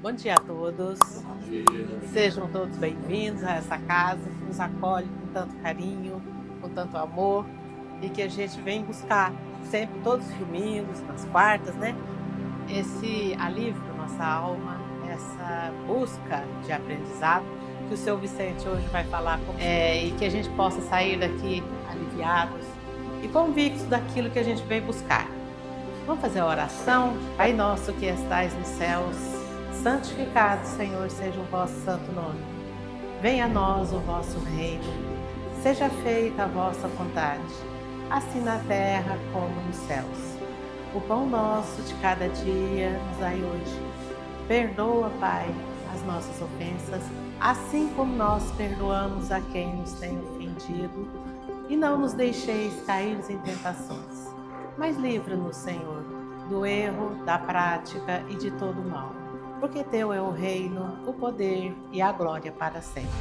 Bom dia a todos. Sejam todos bem-vindos a essa casa que nos acolhe com tanto carinho, com tanto amor e que a gente vem buscar sempre, todos os domingos, nas quartas, né? Esse alívio para nossa alma, essa busca de aprendizado que o seu Vicente hoje vai falar e que a gente possa sair daqui aliviados e convictos daquilo que a gente veio buscar. Vamos fazer a oração? Pai nosso que estais nos céus, santificado, Senhor, seja o vosso santo nome. Venha a nós o vosso reino. Seja feita a vossa vontade, assim na terra como nos céus. O pão nosso de cada dia nos dai hoje. Perdoa, Pai, as nossas ofensas, assim como nós perdoamos a quem nos tem ofendido. E não nos deixeis cair em tentações, mas livra-nos, Senhor, do erro, da prática e de todo o mal. Porque teu é o reino, o poder e a glória para sempre.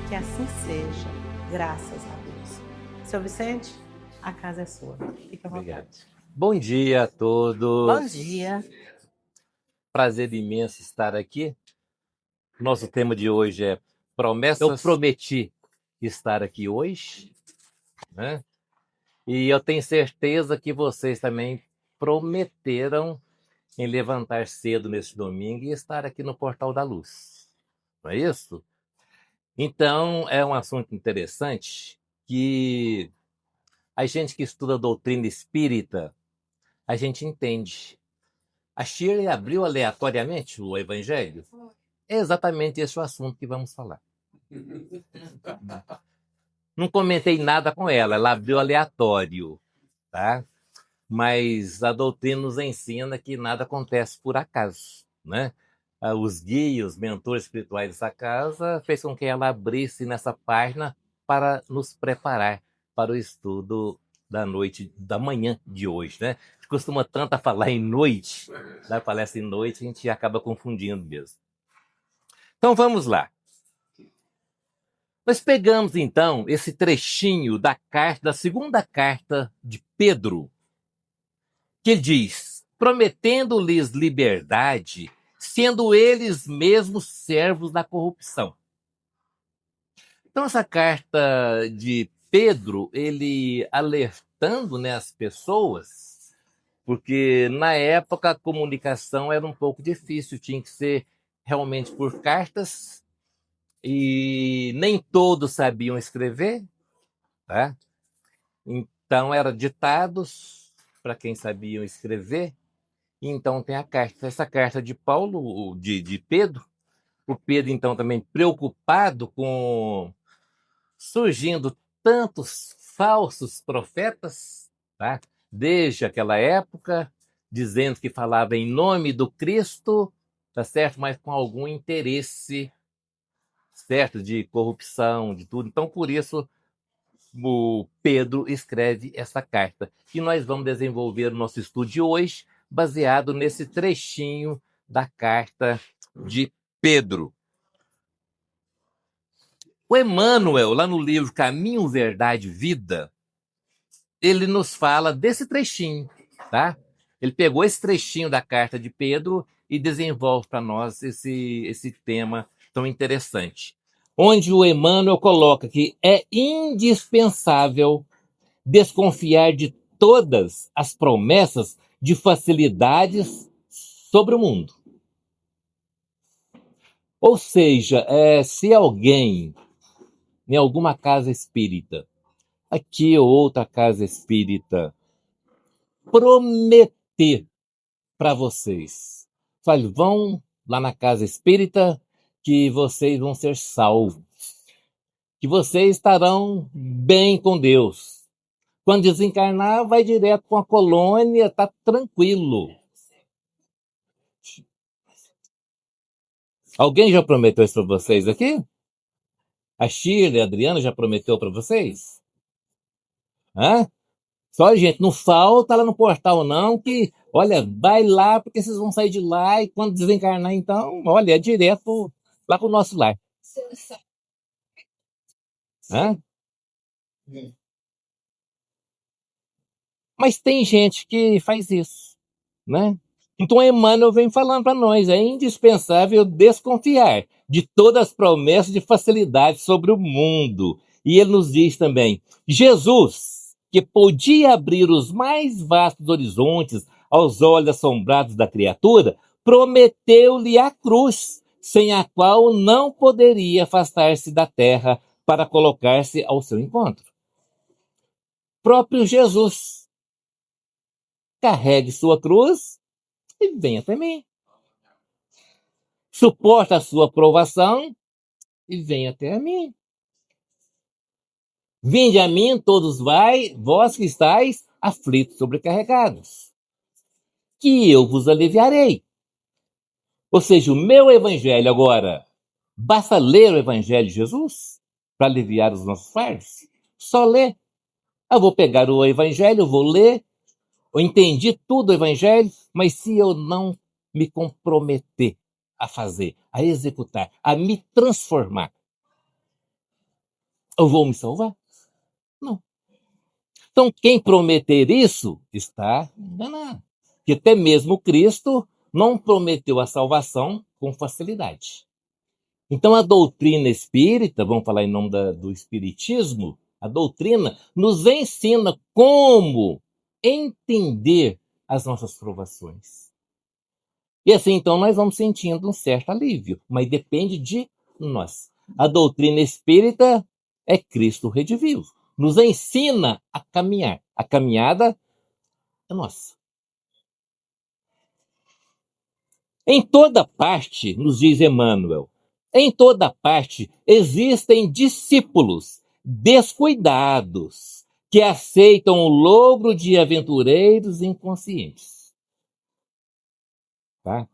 Que assim seja, graças a Deus. Seu Vicente, a casa é sua. Fica à vontade. Bom dia a todos. Bom dia. Prazer imenso estar aqui. Nosso tema de hoje é promessas. Eu prometi estar aqui hoje, né? E eu tenho certeza que vocês também prometeram em levantar cedo nesse domingo e estar aqui no Portal da Luz. Não é isso? Então, é um assunto interessante que a gente que estuda a doutrina espírita, a gente entende. A Shirley abriu aleatoriamente o Evangelho. É exatamente esse o assunto que vamos falar. Não comentei nada com ela, ela abriu aleatório, tá? Mas a doutrina nos ensina que nada acontece por acaso, né? Os guias, os mentores espirituais dessa casa fez com que ela abrisse nessa página para nos preparar para o estudo da manhã de hoje, né? A gente costuma tanto a falar em noite, né? Palestra em noite, a gente acaba confundindo mesmo. Então vamos lá. Nós pegamos então esse trechinho da segunda carta de Pedro, que ele diz: prometendo-lhes liberdade, sendo eles mesmos servos da corrupção. Então, essa carta de Pedro, ele alertando, né, as pessoas, porque na época a comunicação era um pouco difícil, tinha que ser realmente por cartas, e nem todos sabiam escrever, tá? Então, eram ditados para quem sabiam escrever. Então tem a carta, essa carta de Paulo, de Pedro. O Pedro, então, também preocupado com surgindo tantos falsos profetas, tá? Desde aquela época, dizendo que falava em nome do Cristo, tá certo? Mas com algum interesse, certo? De corrupção, de tudo. Então, por isso, o Pedro escreve essa carta. E nós vamos desenvolver o nosso estudo de hoje baseado nesse trechinho da carta de Pedro. O Emmanuel, lá no livro Caminho, Verdade e Vida, ele nos fala desse trechinho, tá? Ele pegou esse trechinho da carta de Pedro e desenvolve para nós esse tema tão interessante. Onde o Emmanuel coloca que é indispensável desconfiar de todas as promessas de facilidades sobre o mundo. Ou seja, se alguém, em alguma casa espírita, aqui ou outra casa espírita, prometer para vocês, fale, vão lá na casa espírita que vocês vão ser salvos, que vocês estarão bem com Deus. Quando desencarnar, vai direto com a colônia, tá tranquilo. Alguém já prometeu isso para vocês aqui? A Shirley, a Adriana já prometeu para vocês? Hã? Só, gente, não falta lá no portal não, que, olha, vai lá porque vocês vão sair de lá e quando desencarnar, então, olha, é direto lá pro nosso lar. Hã? Mas tem gente que faz isso, né? Então, Emmanuel vem falando para nós, é indispensável desconfiar de todas as promessas de facilidade sobre o mundo. E ele nos diz também, Jesus, que podia abrir os mais vastos horizontes aos olhos assombrados da criatura, prometeu-lhe a cruz, sem a qual não poderia afastar-se da terra para colocar-se ao seu encontro. Próprio Jesus, carregue sua cruz e venha até mim. Suporta a sua provação e venha até a mim. Vinde a mim, todos vós que estáis aflitos, sobrecarregados, que eu vos aliviarei. Ou seja, o meu evangelho agora, basta ler o evangelho de Jesus para aliviar os nossos fardos? Só ler. Eu vou pegar o evangelho, vou ler, eu entendi tudo o evangelho, mas se eu não me comprometer a fazer, a executar, a me transformar, eu vou me salvar? Não. Então, quem prometer isso está enganado. Porque até mesmo Cristo não prometeu a salvação com facilidade. Então, a doutrina espírita, vamos falar em nome do espiritismo, a doutrina nos ensina como entender as nossas provações. E assim, então, nós vamos sentindo um certo alívio, mas depende de nós. A doutrina espírita é Cristo redivivo. Nos ensina a caminhar. A caminhada é nossa. Em toda parte, nos diz Emmanuel, em toda parte existem discípulos descuidados que aceitam o logro de aventureiros inconscientes. Tá?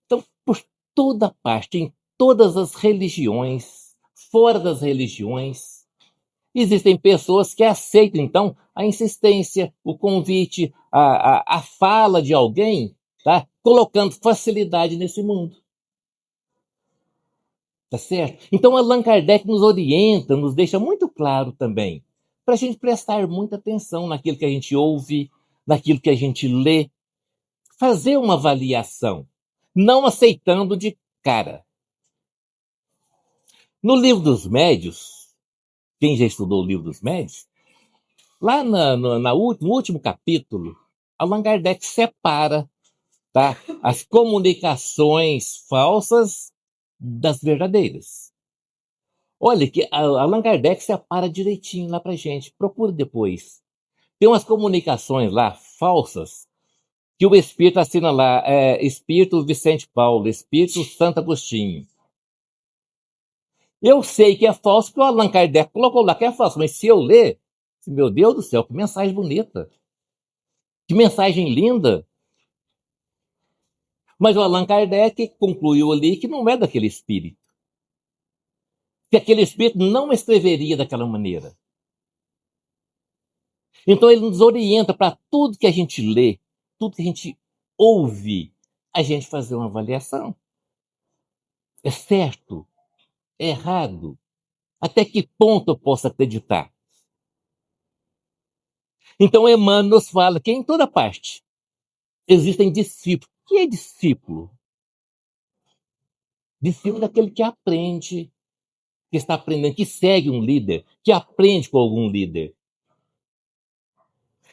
Então, por toda parte, em todas as religiões, fora das religiões, existem pessoas que aceitam, então, a insistência, o convite, a fala de alguém, tá? Colocando facilidade nesse mundo. Tá certo? Então, Allan Kardec nos orienta, nos deixa muito claro também, para a gente prestar muita atenção naquilo que a gente ouve, naquilo que a gente lê, fazer uma avaliação, não aceitando de cara. No Livro dos Médios, quem já estudou o Livro dos Médios, lá no último capítulo, Allan Kardec separa, tá, as comunicações falsas das verdadeiras. Olha que Allan Kardec separa direitinho lá pra gente. Procure depois. Tem umas comunicações lá falsas que o Espírito assina lá, Espírito Vicente Paulo, Espírito Santo Agostinho. Eu sei que é falso porque o Allan Kardec colocou lá que é falso, mas se eu ler, meu Deus do céu, que mensagem bonita. Que mensagem linda. Mas o Allan Kardec concluiu ali que não é daquele espírito. Que aquele espírito não escreveria daquela maneira. Então ele nos orienta para tudo que a gente lê, tudo que a gente ouve, a gente fazer uma avaliação. É certo? É errado? Até que ponto eu posso acreditar? Então Emmanuel nos fala que em toda parte existem discípulos. O que é discípulo? Discípulo é aquele que aprende, que está aprendendo, que segue um líder, que aprende com algum líder.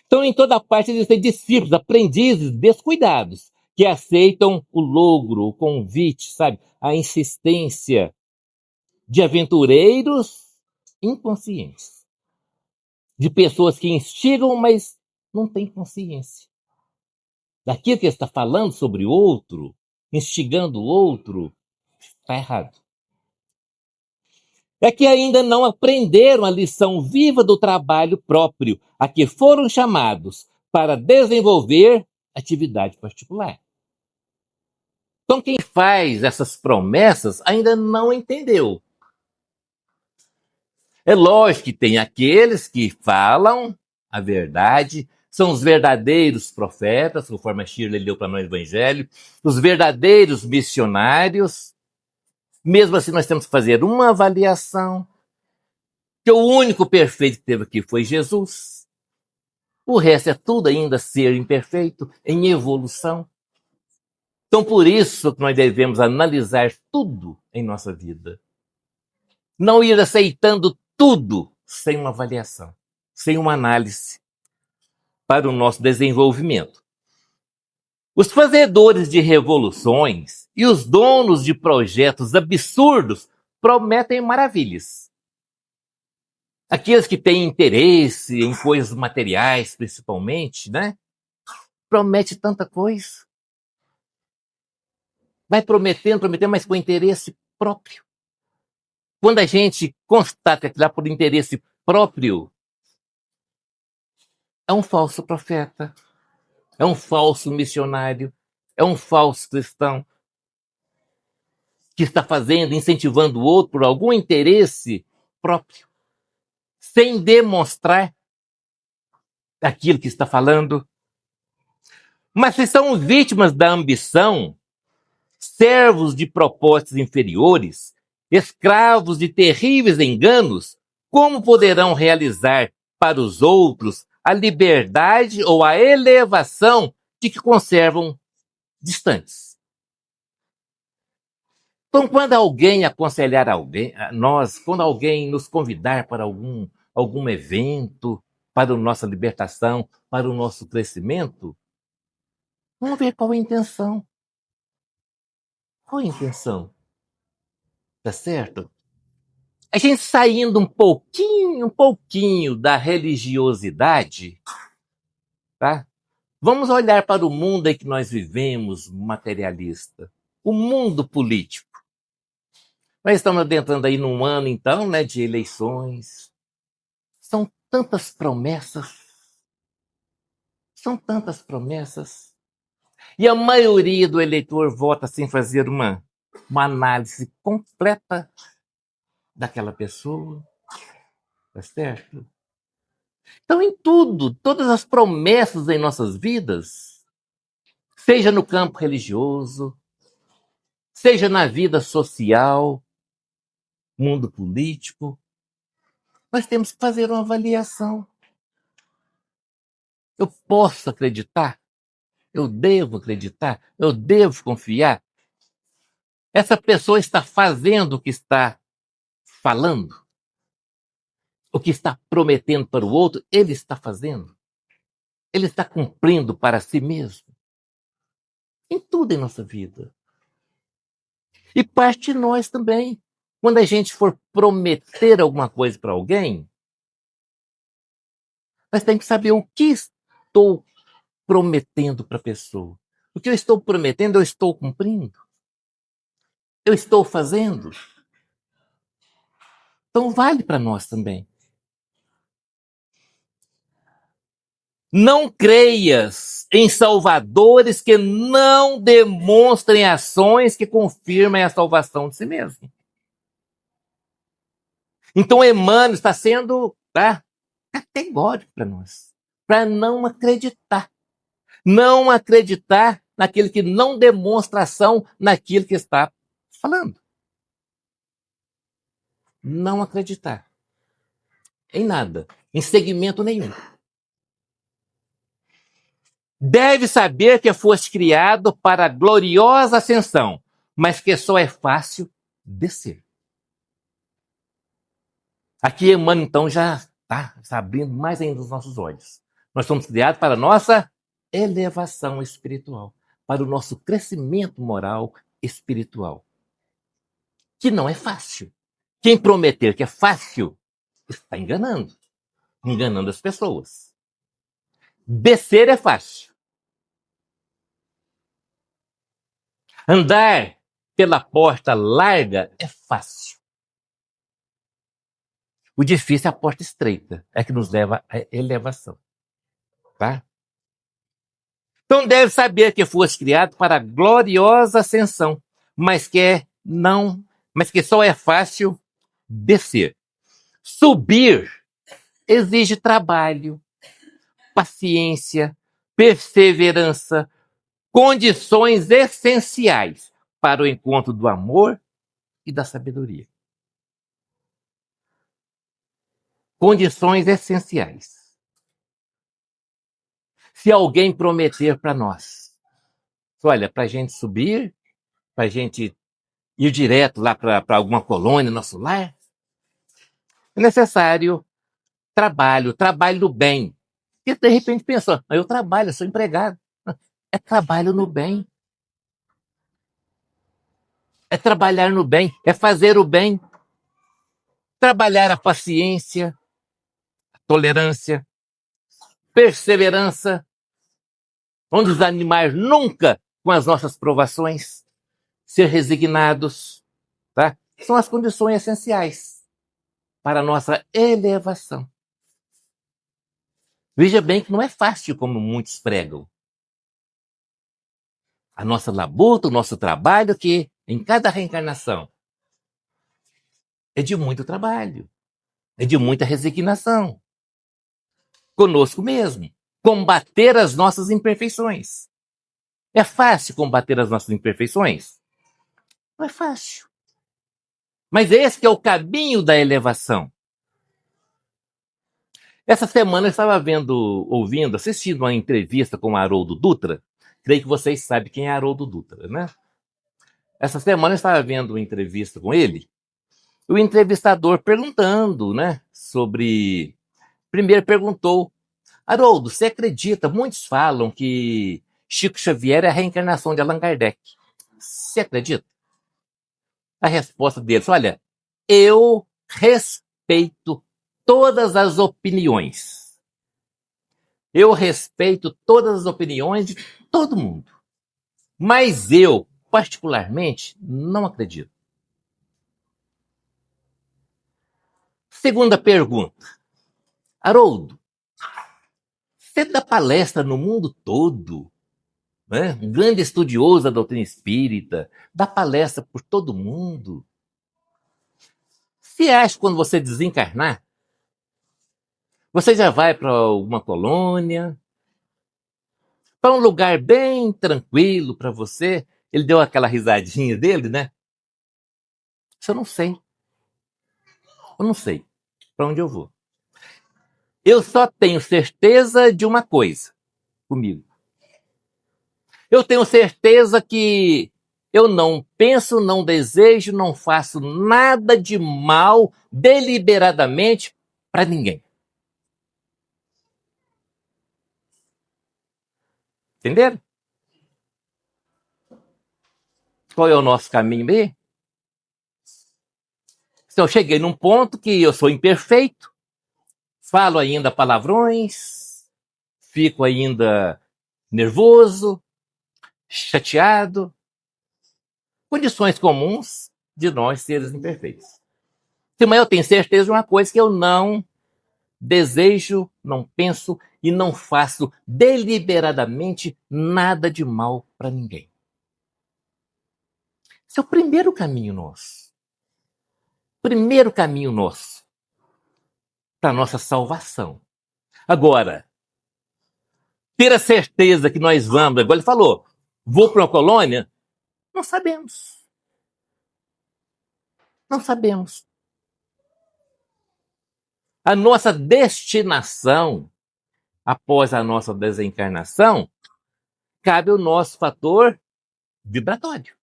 Então, em toda parte existem discípulos, aprendizes descuidados, que aceitam o logro, o convite, sabe? A insistência de aventureiros inconscientes. De pessoas que instigam, mas não têm consciência. Daquilo que está falando sobre o outro, instigando o outro, está errado. É que ainda não aprenderam a lição viva do trabalho próprio, a que foram chamados para desenvolver atividade particular. Então, quem faz essas promessas ainda não entendeu. É lógico que tem aqueles que falam a verdade, são os verdadeiros profetas, conforme a Shirley leu para nós no Evangelho, os verdadeiros missionários. Mesmo assim, nós temos que fazer uma avaliação, que o único perfeito que teve aqui foi Jesus. O resto é tudo ainda ser imperfeito, em evolução. Então, por isso que nós devemos analisar tudo em nossa vida. Não ir aceitando tudo sem uma avaliação, sem uma análise para o nosso desenvolvimento. Os fazedores de revoluções e os donos de projetos absurdos prometem maravilhas. Aqueles que têm interesse em coisas materiais, principalmente, né? Promete tanta coisa. Vai prometendo, mas com interesse próprio. Quando a gente constata que lá por interesse próprio, é um falso profeta, é um falso missionário, é um falso cristão que está fazendo, incentivando o outro por algum interesse próprio, sem demonstrar aquilo que está falando. Mas se são vítimas da ambição, servos de propósitos inferiores, escravos de terríveis enganos, como poderão realizar para os outros a liberdade ou a elevação de que conservam distantes? Então, quando alguém aconselhar alguém, a nós, quando alguém nos convidar para algum evento, para a nossa libertação, para o nosso crescimento, vamos ver qual a intenção. Qual a intenção? Tá certo? A gente saindo um pouquinho da religiosidade, tá? Vamos olhar para o mundo em que nós vivemos, materialista, o mundo político. Nós estamos adentrando aí num ano, então, né, de eleições. São tantas promessas, são tantas promessas. E a maioria do eleitor vota sem fazer uma análise completa daquela pessoa, tá certo? Então, em tudo, todas as promessas em nossas vidas, seja no campo religioso, seja na vida social, mundo político, nós temos que fazer uma avaliação. Eu posso acreditar? Eu devo acreditar? Eu devo confiar? Essa pessoa está fazendo o que está falando? O que está prometendo para o outro, ele está fazendo? Ele está cumprindo para si mesmo? Em tudo em nossa vida. E parte de nós também. Quando a gente for prometer alguma coisa para alguém, nós temos que saber o que estou prometendo para a pessoa. O que eu estou prometendo, eu estou cumprindo. Eu estou fazendo. Então vale para nós também. Não creias em salvadores que não demonstrem ações que confirmem a salvação de si mesmo. Então Emmanuel está sendo categórico para nós, para não acreditar. Não acreditar naquele que não demonstra ação naquilo que está falando. Não acreditar em nada, em segmento nenhum. Deve saber que foste criado para a gloriosa ascensão, mas que só é fácil descer. Aqui Emmanuel, então, já está abrindo mais ainda os nossos olhos. Nós somos criados para a nossa elevação espiritual, para o nosso crescimento moral espiritual, que não é fácil. Quem prometer que é fácil, está enganando as pessoas. Descer é fácil. Andar pela porta larga é fácil. O difícil é a porta estreita, é que nos leva à elevação. Tá? Então deve saber que foste criado para a gloriosa ascensão, mas que só é fácil descer. Subir exige trabalho, paciência, perseverança, condições essenciais para o encontro do amor e da sabedoria. Condições essenciais. Se alguém prometer para nós, olha, para a gente subir, para a gente ir direto lá para alguma colônia, nosso lar, é necessário trabalho do bem. E de repente pensou, eu trabalho, eu sou empregado. É trabalho no bem. É trabalhar no bem, é fazer o bem. Trabalhar a paciência, a tolerância, perseverança. Não desanimar nunca com as nossas provações. Ser resignados, tá? São as condições essenciais para a nossa elevação. Veja bem que não é fácil como muitos pregam. A nossa labuta, o nosso trabalho, que em cada reencarnação é de muito trabalho, é de muita resignação. Conosco mesmo. Combater as nossas imperfeições. É fácil combater as nossas imperfeições? Não é fácil. Mas esse que é o caminho da elevação. Essa semana eu estava assistindo uma entrevista com o Haroldo Dutra. Creio que vocês sabem quem é Haroldo Dutra, né? Essa semana eu estava vendo uma entrevista com ele. O entrevistador perguntando, né? Primeiro perguntou, Haroldo, você acredita? Muitos falam que Chico Xavier é a reencarnação de Allan Kardec. Você acredita? A resposta deles, olha, eu respeito todas as opiniões. Eu respeito todas as opiniões de todo mundo. Mas eu, particularmente, não acredito. Segunda pergunta. Haroldo, você dá palestra no mundo todo, né? Um grande estudioso da doutrina espírita, dá palestra por todo mundo. Você acha que quando você desencarnar, você já vai para alguma colônia, para um lugar bem tranquilo para você? Ele deu aquela risadinha dele, né? Isso eu não sei. Eu não sei para onde eu vou. Eu só tenho certeza de uma coisa comigo. Eu tenho certeza que eu não penso, não desejo, não faço nada de mal deliberadamente para ninguém. Entenderam? Qual é o nosso caminho aí? Então, eu cheguei num ponto que eu sou imperfeito, falo ainda palavrões, fico ainda nervoso, chateado. Condições comuns de nós seres imperfeitos. Mas eu tenho certeza de uma coisa, que eu não desejo, não penso e não faço deliberadamente nada de mal para ninguém. Esse é o primeiro caminho nosso. Primeiro caminho nosso para a nossa salvação. Agora, ter a certeza que nós vamos, igual ele falou, vou para uma colônia? Não sabemos. Não sabemos. A nossa destinação, após a nossa desencarnação, cabe o nosso fator vibratório.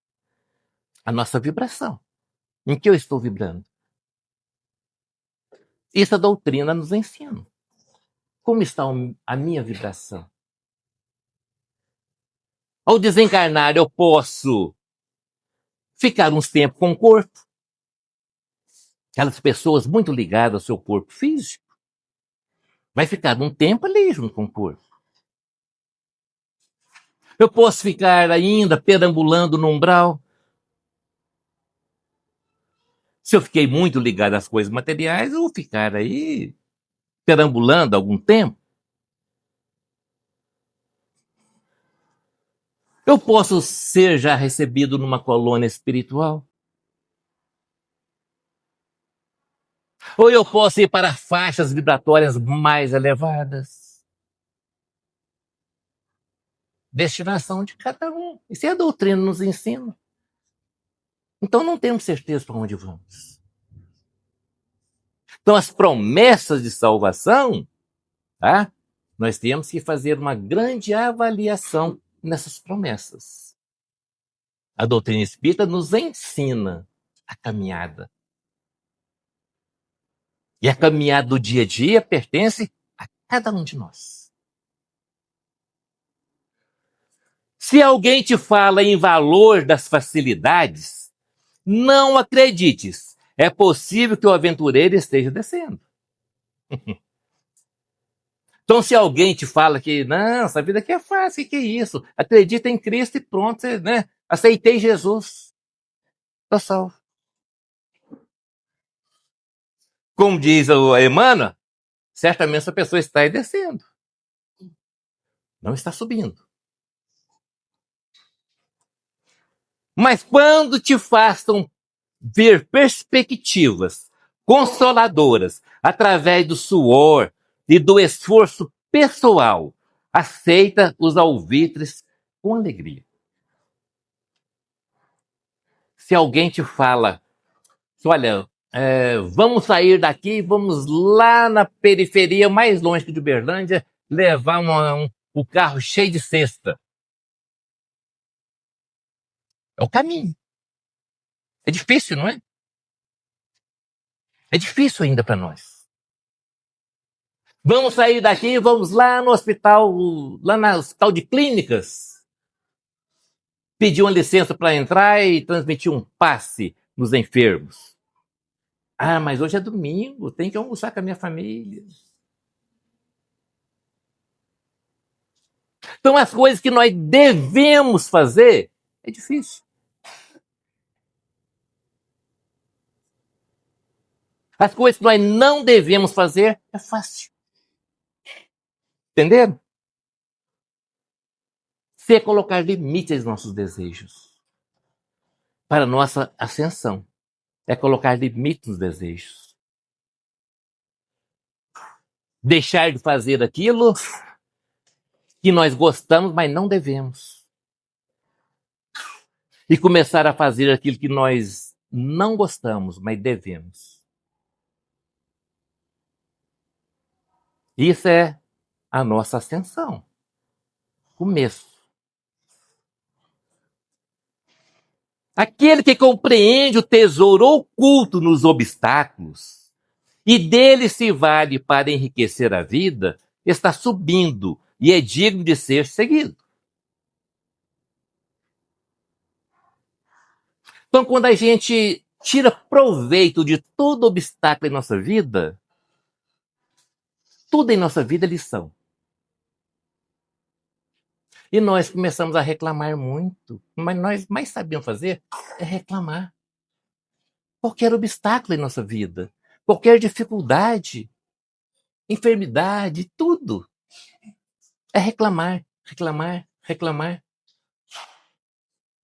A nossa vibração. Em que eu estou vibrando? Isso a doutrina nos ensina. Como está a minha vibração? Ao desencarnar, eu posso ficar uns tempos com o corpo. Aquelas pessoas muito ligadas ao seu corpo físico. Vai ficar um tempo ali junto com o corpo. Eu posso ficar ainda perambulando no umbral. Se eu fiquei muito ligado às coisas materiais, eu vou ficar aí perambulando algum tempo. Eu posso ser já recebido numa colônia espiritual. Ou eu posso ir para faixas vibratórias mais elevadas. Destinação de cada um. Isso é a doutrina nos ensina. Então não temos certeza para onde vamos. Então as promessas de salvação, tá? nós temos que fazer uma grande avaliação nessas promessas. A doutrina espírita nos ensina a caminhada. E a caminhada do dia a dia pertence a cada um de nós. Se alguém te fala em valor das facilidades, não acredites. É possível que o aventureiro esteja descendo. Então, se alguém te fala que, não, essa vida aqui é fácil, que é isso? Acredita em Cristo e pronto, né? Aceitei Jesus. Estou salvo. Como diz a Emmanuel, certamente essa pessoa está aí descendo. Não está subindo. Mas quando te façam ver perspectivas consoladoras através do suor e do esforço pessoal, aceita os alvitres com alegria. Se alguém te fala, olha, vamos sair daqui, vamos lá na periferia mais longe de Uberlândia, levar o carro cheio de cesta. É o caminho. É difícil, não é? É difícil ainda para nós. Vamos sair daqui, vamos lá no hospital, lá no hospital de clínicas, pedir uma licença para entrar e transmitir um passe nos enfermos. Ah, mas hoje é domingo, tem que almoçar com a minha família. Então, as coisas que nós devemos fazer é difícil. As coisas que nós não devemos fazer é fácil. Entenderam? Se é colocar limites aos nossos desejos para a nossa ascensão. É colocar limites nos desejos. Deixar de fazer aquilo que nós gostamos, mas não devemos. E começar a fazer aquilo que nós não gostamos, mas devemos. Isso é a nossa ascensão. Começo. Aquele que compreende o tesouro oculto nos obstáculos e dele se vale para enriquecer a vida, está subindo e é digno de ser seguido. Então, quando a gente tira proveito de todo obstáculo em nossa vida, tudo em nossa vida é lição. E nós começamos a reclamar muito, mas nós mais sabemos fazer é reclamar. Qualquer obstáculo em nossa vida, qualquer dificuldade, enfermidade, tudo. É reclamar, reclamar, reclamar.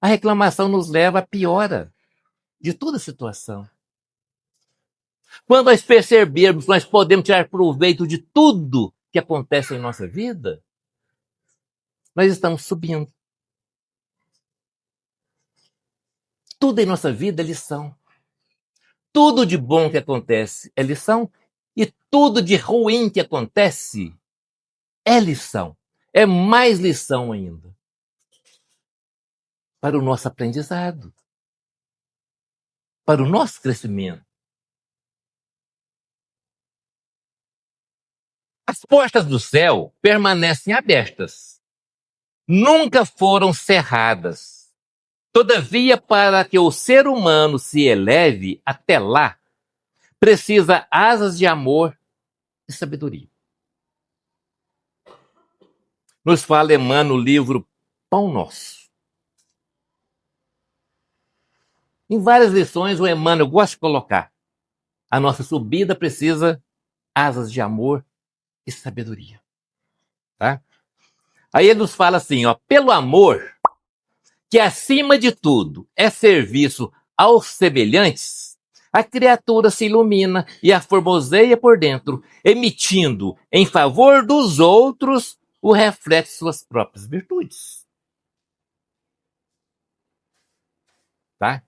A reclamação nos leva à piora de toda a situação. Quando nós percebermos que nós podemos tirar proveito de tudo que acontece em nossa vida, nós estamos subindo. Tudo em nossa vida é lição. Tudo de bom que acontece é lição e tudo de ruim que acontece é lição. É mais lição ainda para o nosso aprendizado, para o nosso crescimento. As portas do céu permanecem abertas. Nunca foram cerradas. Todavia, para que o ser humano se eleve até lá, precisa asas de amor e sabedoria. Nos fala Emmanuel no livro Pão Nosso. Em várias lições, o Emmanuel gosta de colocar: a nossa subida precisa asas de amor e sabedoria. Tá? Aí ele nos fala assim, ó, pelo amor, que acima de tudo é serviço aos semelhantes, a criatura se ilumina e a formoseia por dentro, emitindo em favor dos outros o reflexo de suas próprias virtudes. Tá?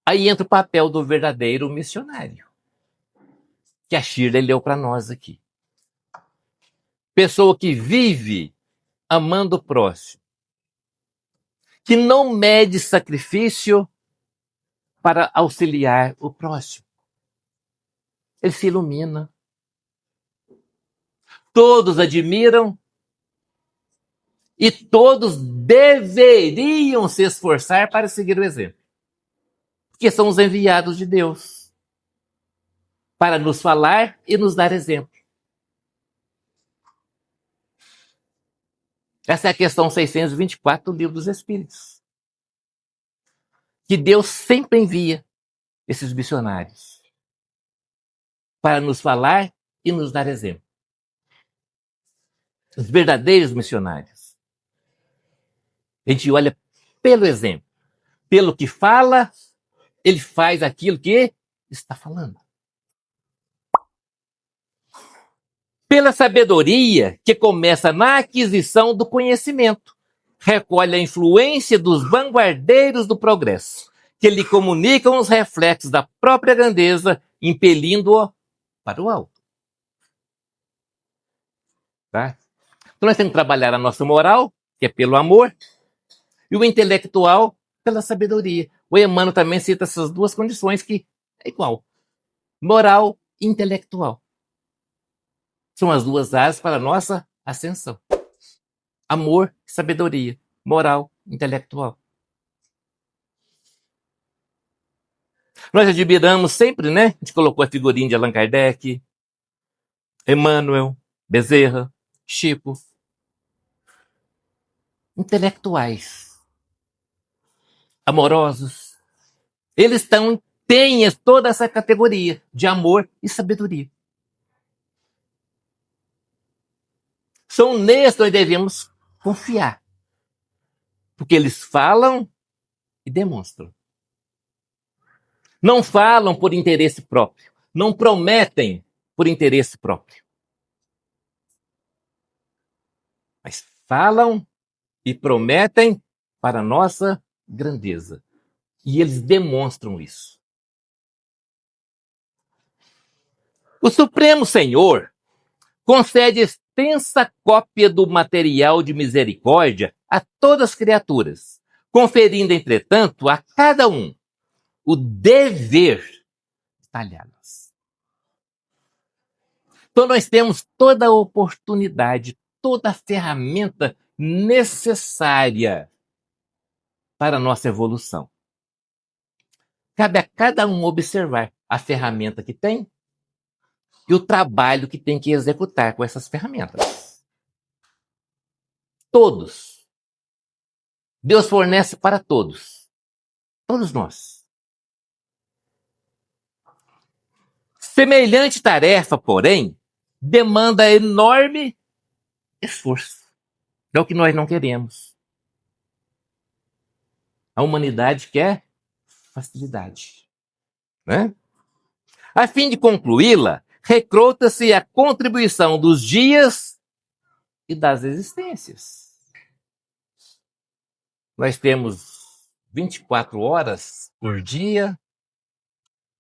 Aí entra o papel do verdadeiro missionário, que a Shirley leu para nós aqui. pessoa que vive amando o próximo, que não mede sacrifício para auxiliar o próximo. Ele se ilumina. Todos admiram e todos deveriam se esforçar para seguir o exemplo. Porque são os enviados de Deus para nos falar e nos dar exemplo. Essa é a questão 624 do Livro dos Espíritos. Que Deus sempre envia esses missionários para nos falar e nos dar exemplo. Os verdadeiros missionários. A gente olha pelo exemplo. Pelo que fala, ele faz aquilo que está falando. Pela sabedoria que começa na aquisição do conhecimento. Recolhe a influência dos vanguardeiros do progresso, que lhe comunicam os reflexos da própria grandeza, impelindo-o para o alto. Tá? Então nós temos que trabalhar a nossa moral, que é pelo amor, e o intelectual pela sabedoria. O Emmanuel também cita essas duas condições que é igual. Moral e intelectual. São as duas áreas para a nossa ascensão. Amor e sabedoria. Moral e intelectual. Nós admiramos sempre, né? A gente colocou a figurinha de Allan Kardec, Emmanuel, Bezerra, Chico. Intelectuais. Amorosos. Eles têm toda essa categoria de amor e sabedoria. São nesses que nós devemos confiar. Porque eles falam e demonstram. Não falam por interesse próprio. Não prometem por interesse próprio. Mas falam e prometem para a nossa grandeza. E eles demonstram isso. O Supremo Senhor concede extensa cópia do material de misericórdia a todas as criaturas, conferindo, entretanto, a cada um o dever de talhá-las. Então nós temos toda a oportunidade, toda a ferramenta necessária para a nossa evolução. Cabe a cada um observar a ferramenta que tem e o trabalho que tem que executar com essas ferramentas. Todos. Deus fornece para todos. Todos nós. Semelhante tarefa, porém, demanda enorme esforço. É o que nós não queremos. A humanidade quer facilidade. Né? A fim de concluí-la, recruta-se a contribuição dos dias e das existências. Nós temos 24 horas por dia.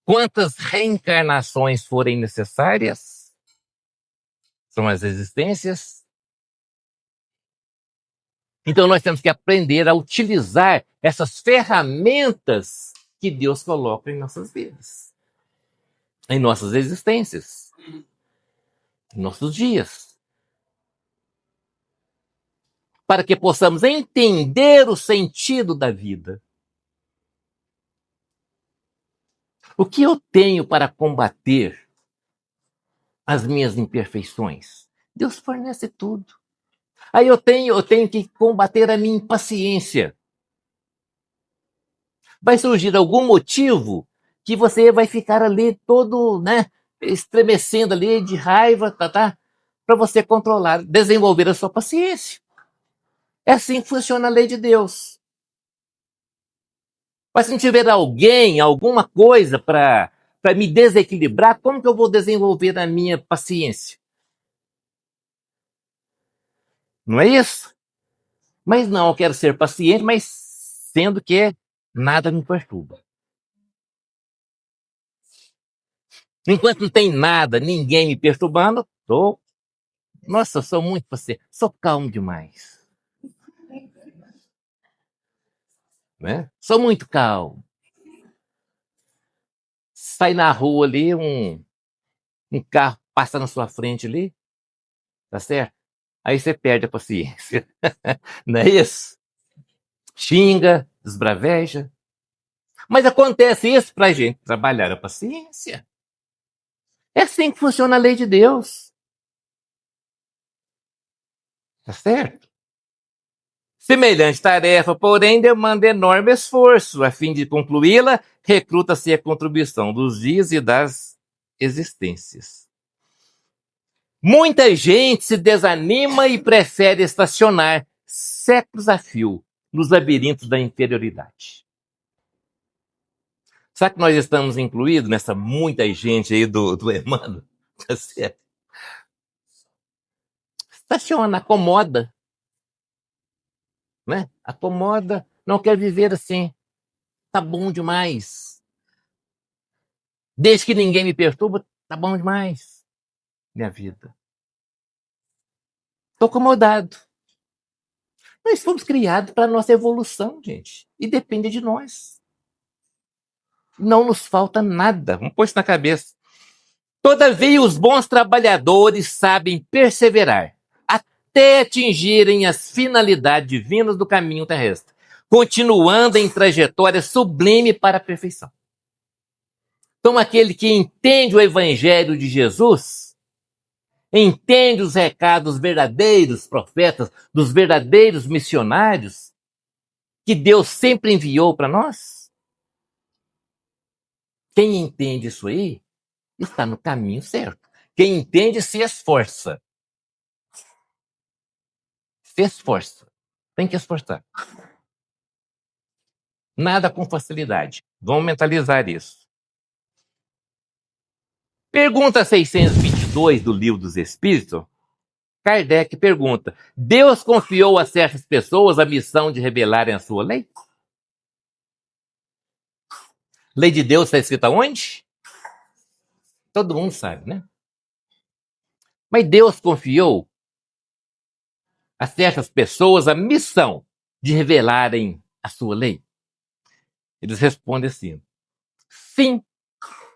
Quantas reencarnações forem necessárias? São as existências. Então nós temos que aprender a utilizar essas ferramentas que Deus coloca em nossas vidas. Em nossas existências. Em nossos dias. Para que possamos entender o sentido da vida. O que eu tenho para combater as minhas imperfeições? Deus fornece tudo. Aí eu tenho que combater a minha impaciência. Vai surgir algum motivo que você vai ficar ali todo, né, estremecendo ali de raiva, tá? Para você controlar, desenvolver a sua paciência. É assim que funciona a lei de Deus. Mas se não tiver alguém, alguma coisa para me desequilibrar, como que eu vou desenvolver a minha paciência? Não é isso? Mas não, eu quero ser paciente, mas sendo que nada me perturba. Enquanto não tem nada, ninguém me perturbando, estou Nossa, eu sou muito paciente. Sou calmo demais. Né? Sou muito calmo. Sai na rua ali, um carro passa na sua frente ali, tá certo? Aí você perde a paciência. Não é isso? Xinga, esbraveja. Mas acontece isso pra gente trabalhar a paciência. É assim que funciona a lei de Deus. Tá certo? Semelhante tarefa, porém, demanda enorme esforço. A fim de concluí-la, recruta-se a contribuição dos dias e das existências. Muita gente se desanima e prefere estacionar séculos a fio nos labirintos da interioridade. Será que nós estamos incluídos nessa muita gente aí do Emmanuel? Tá certo? Estaciona, acomoda, né? Acomoda, não quer viver assim. Tá bom demais. Desde que ninguém me perturba, tá bom demais. Minha vida. Tô acomodado. Nós fomos criados para a nossa evolução, gente. E depende de nós. Não nos falta nada. Vamos pôr isso na cabeça. Todavia, os bons trabalhadores sabem perseverar até atingirem as finalidades divinas do caminho terrestre, continuando em trajetória sublime para a perfeição. Então, aquele que entende o Evangelho de Jesus, entende os recados verdadeiros profetas, dos verdadeiros missionários, que Deus sempre enviou para nós, quem entende isso aí, está no caminho certo. Quem entende se esforça. Se esforça. Tem que esforçar. Nada com facilidade. Vamos mentalizar isso. Pergunta 622 do Livro dos Espíritos. Kardec pergunta: Deus confiou a certas pessoas a missão de revelarem a sua lei? Lei de Deus está escrita onde? Todo mundo sabe, né? Mas Deus confiou a certas pessoas a missão de revelarem a sua lei? Eles respondem assim: sim,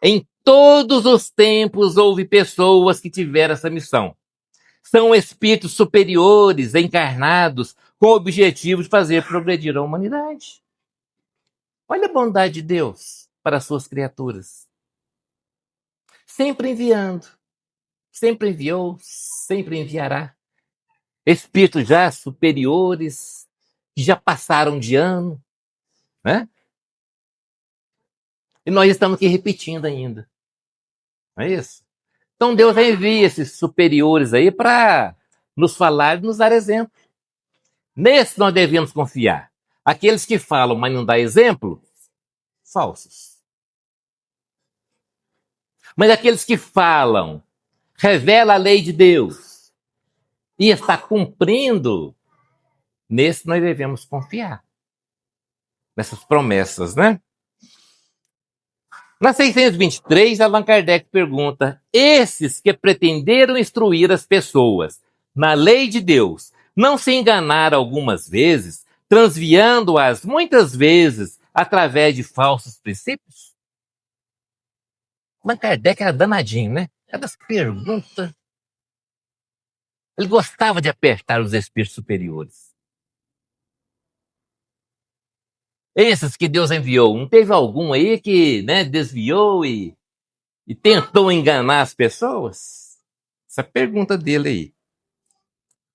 em todos os tempos houve pessoas que tiveram essa missão. São espíritos superiores, encarnados, com o objetivo de fazer progredir a humanidade. Olha a bondade de Deus para as suas criaturas. Sempre enviando, sempre enviou, sempre enviará. Espíritos já superiores, que já passaram de ano, né? E nós estamos aqui repetindo ainda. Não é isso? Então Deus envia esses superiores aí para nos falar e nos dar exemplo. Nesse nós devemos confiar. Aqueles que falam, mas não dão exemplo, falsos. Mas aqueles que falam, revela a lei de Deus e está cumprindo, nesse nós devemos confiar. Nessas promessas, né? Na 623, Allan Kardec pergunta: esses que pretenderam instruir as pessoas na lei de Deus, não se enganaram algumas vezes, transviando-as muitas vezes através de falsos princípios? Allan Kardec era danadinho, né? Cada pergunta. Ele gostava de apertar os espíritos superiores. Esses que Deus enviou, não teve algum aí que, né, desviou e tentou enganar as pessoas? Essa pergunta dele aí.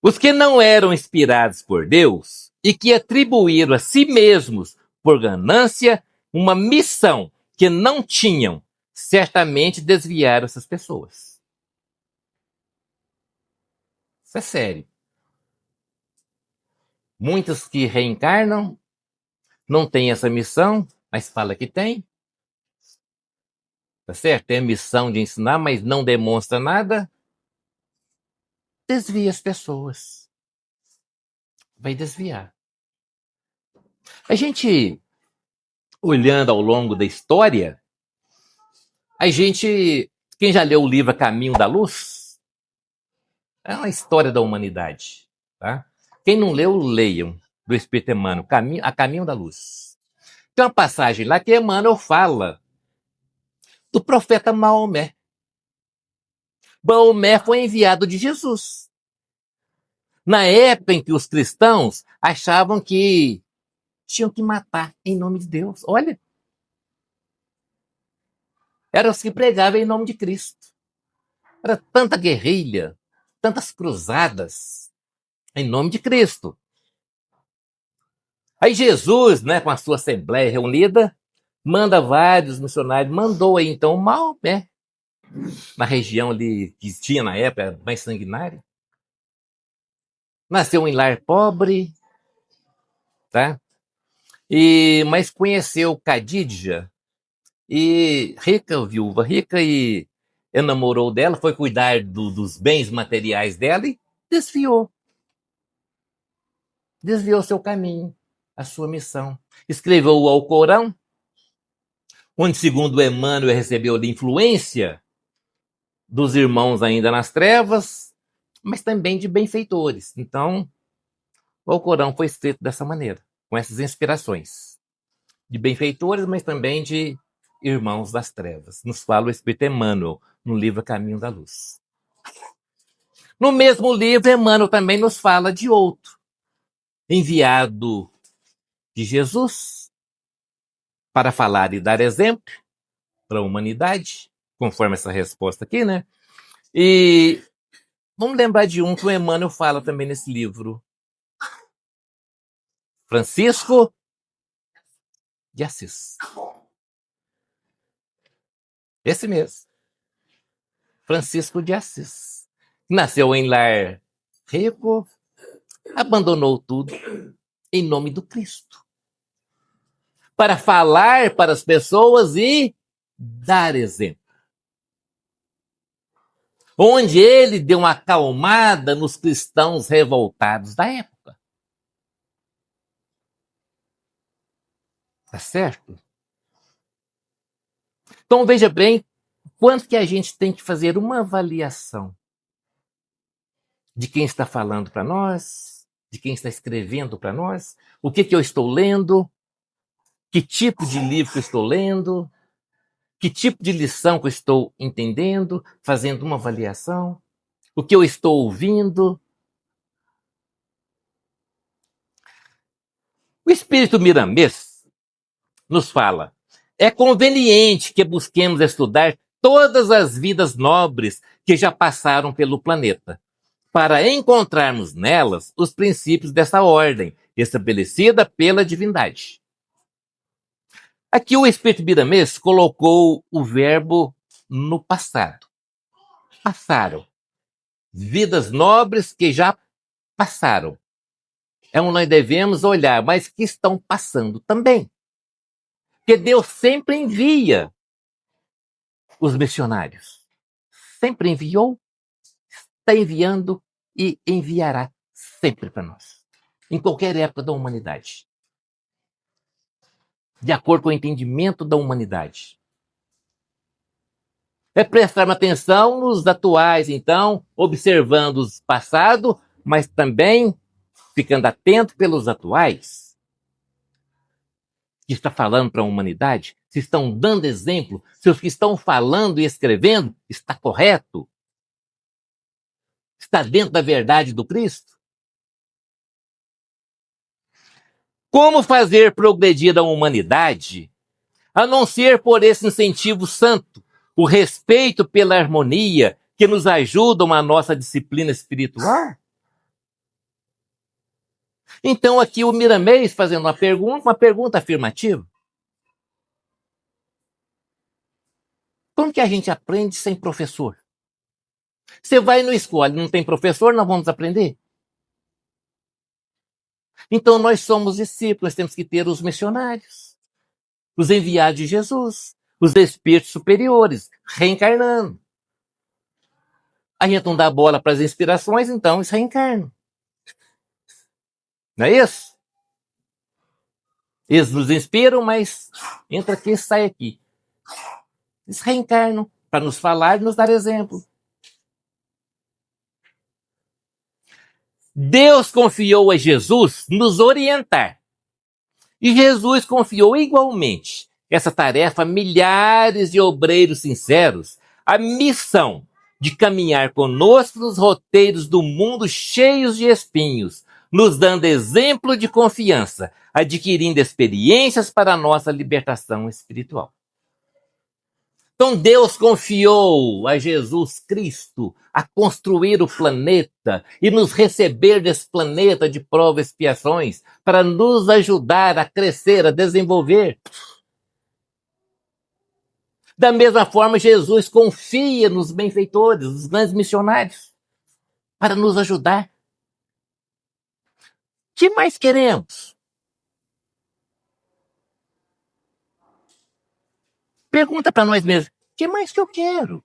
Os que não eram inspirados por Deus e que atribuíram a si mesmos, por ganância, uma missão que não tinham, certamente desviaram essas pessoas. Isso é sério. Muitos que reencarnam não têm essa missão, mas fala que tem. Tá certo? Tem a missão de ensinar, mas não demonstra nada. Desvia as pessoas. Vai desviar. A gente, olhando ao longo da história, quem já leu o livro A Caminho da Luz, É uma história da humanidade. Tá? Quem não leu, leiam, do Espírito Emmanuel, A Caminho da Luz. Tem uma passagem lá que Emmanuel fala do profeta Maomé. Maomé foi enviado de Jesus. Na época em que os cristãos achavam que tinham que matar em nome de Deus. Olha, eram os que pregavam em nome de Cristo. Era tanta guerrilha, tantas cruzadas em nome de Cristo. Aí Jesus, né, com a sua assembleia reunida, manda vários missionários, mandou aí então Maomé, na região ali que tinha na época, mais sanguinária. Nasceu em lar pobre, tá? Mas conheceu Khadija, e rica, viúva rica, e enamorou dela, foi cuidar dos bens materiais dela e desviou. Desviou seu caminho, a sua missão. Escreveu o Alcorão, onde, segundo Emmanuel, recebeu de influência dos irmãos ainda nas trevas, mas também de benfeitores. Então, o Alcorão foi escrito dessa maneira, com essas inspirações. De benfeitores, mas também de irmãos das trevas. Nos fala o Espírito Emmanuel, no livro Caminho da Luz. No mesmo livro, Emmanuel também nos fala de outro, enviado de Jesus para falar e dar exemplo para a humanidade, conforme essa resposta aqui, né? E vamos lembrar de um que o Emmanuel fala também nesse livro. Francisco de Assis. Esse mesmo. Francisco de Assis. Nasceu em lar rico, abandonou tudo em nome do Cristo. Para falar para as pessoas e dar exemplo. Onde ele deu uma acalmada nos cristãos revoltados da época. Tá certo? Então veja bem, quanto que a gente tem que fazer uma avaliação de quem está falando para nós, de quem está escrevendo para nós, o que eu estou lendo, que tipo de livro que eu estou lendo, que tipo de lição que eu estou entendendo, fazendo uma avaliação, o que eu estou ouvindo. O espírito miramês nos fala: é conveniente que busquemos estudar todas as vidas nobres que já passaram pelo planeta, para encontrarmos nelas os princípios dessa ordem, estabelecida pela divindade. Aqui o espírito miramês colocou o verbo no passado. Passaram. Vidas nobres que já passaram. É onde nós devemos olhar, mas que estão passando também. Porque Deus sempre envia os missionários. Sempre enviou, está enviando e enviará sempre para nós. Em qualquer época da humanidade. De acordo com o entendimento da humanidade. É prestar atenção nos atuais, então, observando os passados, mas também ficando atento pelos atuais. Que está falando para a humanidade, se estão dando exemplo, se os que estão falando e escrevendo está correto, está dentro da verdade do Cristo. Como fazer progredir a humanidade, a não ser por esse incentivo santo, o respeito pela harmonia que nos ajudam a nossa disciplina espiritual? Então aqui o Miramês fazendo uma pergunta afirmativa. Como que a gente aprende sem professor? Você vai no escola, não tem professor, nós vamos aprender? Então nós somos discípulos, temos que ter os missionários, os enviados de Jesus, os espíritos superiores, reencarnando. A gente não dá bola para as inspirações, então eles reencarnam. Não é isso? Eles nos inspiram, mas entra aqui e sai aqui. Eles reencarnam para nos falar e nos dar exemplo. Deus confiou a Jesus nos orientar. E Jesus confiou igualmente essa tarefa a milhares de obreiros sinceros, a missão de caminhar conosco nos roteiros do mundo cheios de espinhos, nos dando exemplo de confiança, adquirindo experiências para a nossa libertação espiritual. Então Deus confiou a Jesus Cristo a construir o planeta e nos receber desse planeta de provas e expiações para nos ajudar a crescer, a desenvolver. Da mesma forma, Jesus confia nos benfeitores, nos grandes missionários, para nos ajudar. O que mais queremos? Pergunta para nós mesmos, o que mais que eu quero?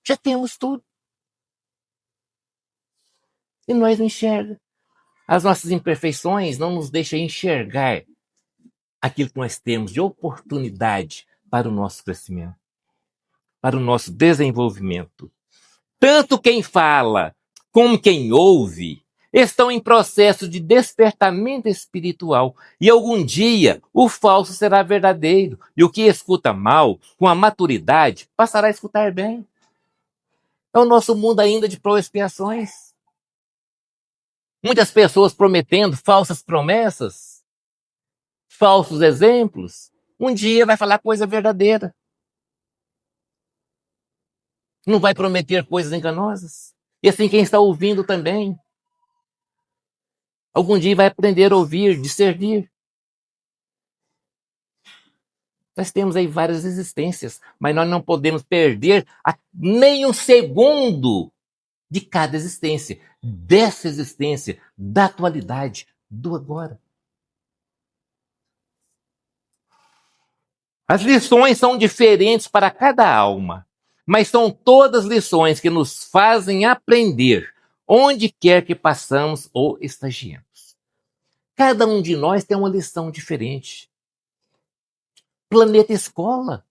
Já temos tudo. E nós não enxergamos. As nossas imperfeições não nos deixam enxergar aquilo que nós temos de oportunidade para o nosso crescimento, para o nosso desenvolvimento. Tanto quem fala como quem ouve estão em processo de despertamento espiritual e algum dia o falso será verdadeiro e o que escuta mal, com a maturidade, passará a escutar bem. É o nosso mundo ainda de expiações. Muitas pessoas prometendo falsas promessas, falsos exemplos, um dia vai falar coisa verdadeira. Não vai prometer coisas enganosas. E assim quem está ouvindo também. Algum dia vai aprender a ouvir, discernir. Nós temos aí várias existências, mas nós não podemos perder nem um segundo de cada existência, dessa existência, da atualidade, do agora. As lições são diferentes para cada alma, mas são todas lições que nos fazem aprender onde quer que passamos ou estagiemos. Cada um de nós tem uma lição diferente. Planeta escola.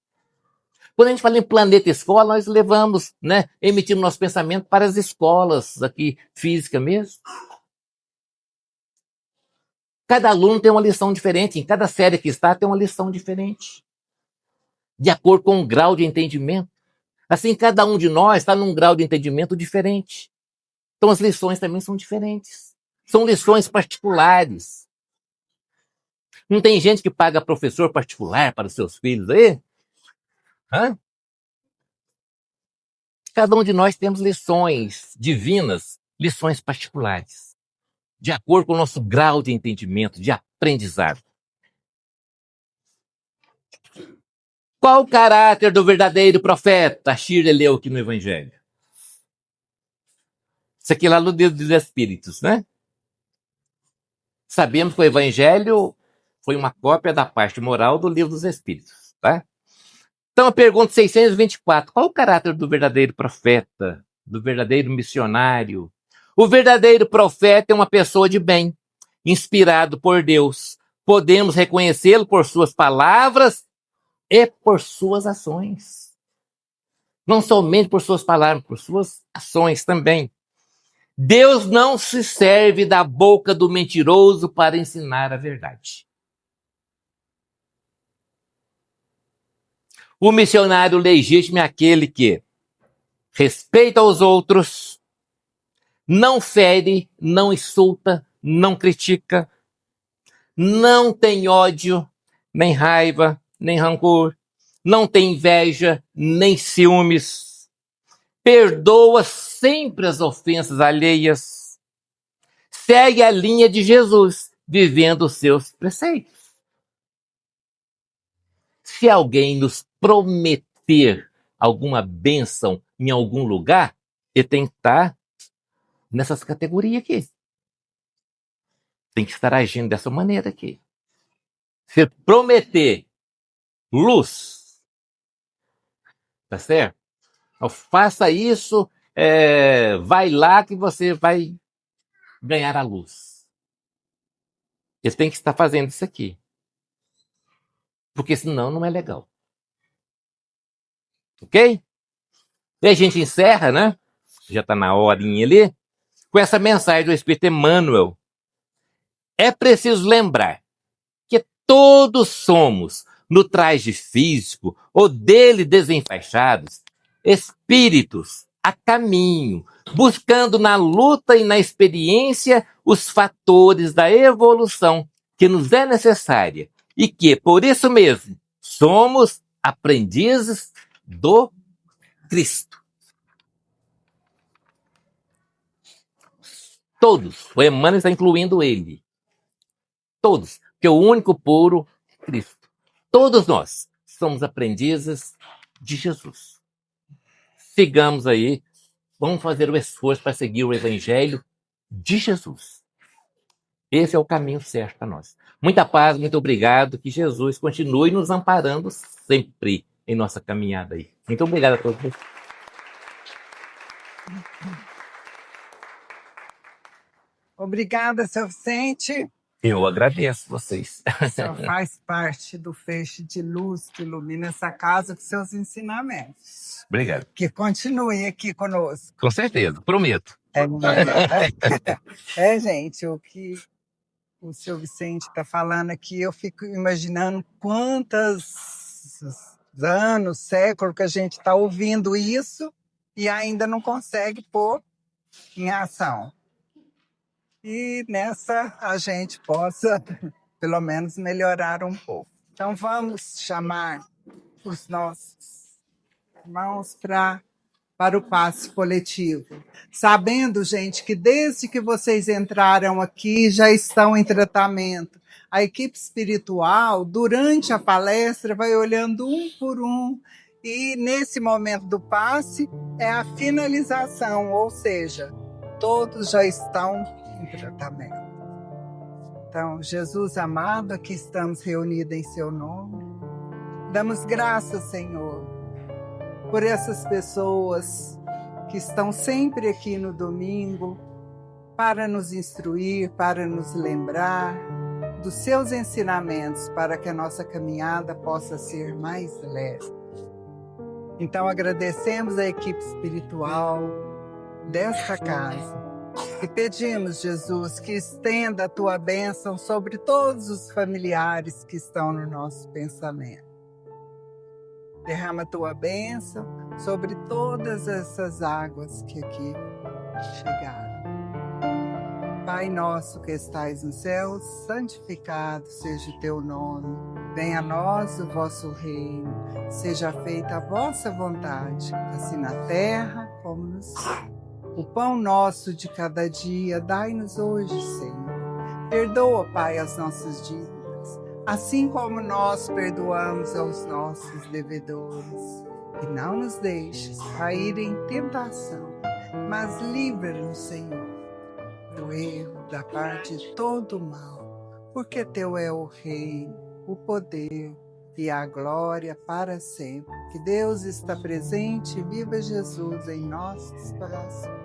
Quando a gente fala em planeta escola, nós levamos, emitimos nosso pensamento para as escolas aqui, física mesmo. Cada aluno tem uma lição diferente, em cada série que está tem uma lição diferente, de acordo com o grau de entendimento. Assim, cada um de nós está num grau de entendimento diferente. Então as lições também são diferentes. São lições particulares. Não tem gente que paga professor particular para os seus filhos aí? Hã? Cada um de nós temos lições divinas, lições particulares, de acordo com o nosso grau de entendimento, de aprendizado. Qual o caráter do verdadeiro profeta? A Shirley leu aqui no Evangelho. Isso aqui lá no Livro dos Espíritos, né? Sabemos que o Evangelho foi uma cópia da parte moral do Livro dos Espíritos, tá? Então, a pergunta 624. Qual o caráter do verdadeiro profeta, do verdadeiro missionário? O verdadeiro profeta é uma pessoa de bem, inspirado por Deus. Podemos reconhecê-lo por suas palavras e por suas ações. Não somente por suas palavras, por suas ações também. Deus não se serve da boca do mentiroso para ensinar a verdade. O missionário legítimo é aquele que respeita os outros, não fere, não insulta, não critica, não tem ódio, nem raiva, nem rancor, não tem inveja, nem ciúmes, perdoa sempre as ofensas alheias, segue a linha de Jesus, vivendo os seus preceitos. Se alguém nos prometer alguma bênção em algum lugar, ele tem que estar nessas categorias aqui. Tem que estar agindo dessa maneira aqui. Se prometer luz, tá certo? Então, faça isso, vai lá que você vai ganhar a luz. Ele tem que estar fazendo isso aqui. Porque senão não é legal. Ok? E a gente encerra, né? já está na horinha ali, com essa mensagem do Espírito Emmanuel. É preciso lembrar que todos somos, no traje físico ou dele desenfaixados, espíritos a caminho, buscando na luta e na experiência os fatores da evolução que nos é necessária e que, por isso mesmo, somos aprendizes do Cristo. Todos, o Emmanuel está incluindo ele. Todos, porque o único puro é Cristo. Todos nós somos aprendizes de Jesus. Sigamos aí, vamos fazer o esforço para seguir o Evangelho de Jesus. Esse é o caminho certo para nós. Muita paz, muito obrigado, que Jesus continue nos amparando sempre em nossa caminhada aí. Muito obrigado a todos. Obrigada, seu Vicente. Eu agradeço vocês. O senhor faz parte do feixe de luz que ilumina essa casa com seus ensinamentos. Obrigado. Que continue aqui conosco. Com certeza, prometo. Gente, o que o seu Vicente está falando aqui, eu fico imaginando quantos anos, séculos que a gente está ouvindo isso e ainda não consegue pôr em ação. E nessa a gente possa, pelo menos, melhorar um pouco. Então, vamos chamar os nossos irmãos para o passe coletivo. Sabendo, gente, que desde que vocês entraram aqui, já estão em tratamento. A equipe espiritual, durante a palestra, vai olhando um por um. E, nesse momento do passe, é a finalização, ou seja, todos já estão em tratamento. Então, Jesus amado, aqui estamos reunidos em seu nome. Damos graças, Senhor, por essas pessoas que estão sempre aqui no domingo para nos instruir, para nos lembrar dos seus ensinamentos, para que a nossa caminhada possa ser mais leve. Então, agradecemos a equipe espiritual desta casa. E pedimos, Jesus, que estenda a tua bênção sobre todos os familiares que estão no nosso pensamento. Derrama a tua bênção sobre todas essas águas que aqui chegaram. Pai nosso que estais no céu, santificado seja o teu nome. Venha a nós o vosso reino. Seja feita a vossa vontade, assim na terra como no céu. O pão nosso de cada dia, dai-nos hoje, Senhor. Perdoa, Pai, as nossas dívidas, assim como nós perdoamos aos nossos devedores. E não nos deixes cair em tentação, mas livra-nos, Senhor, do erro, da parte de todo o mal, porque Teu é o reino, o poder e a glória para sempre. Que Deus está presente e viva Jesus em nossos corações.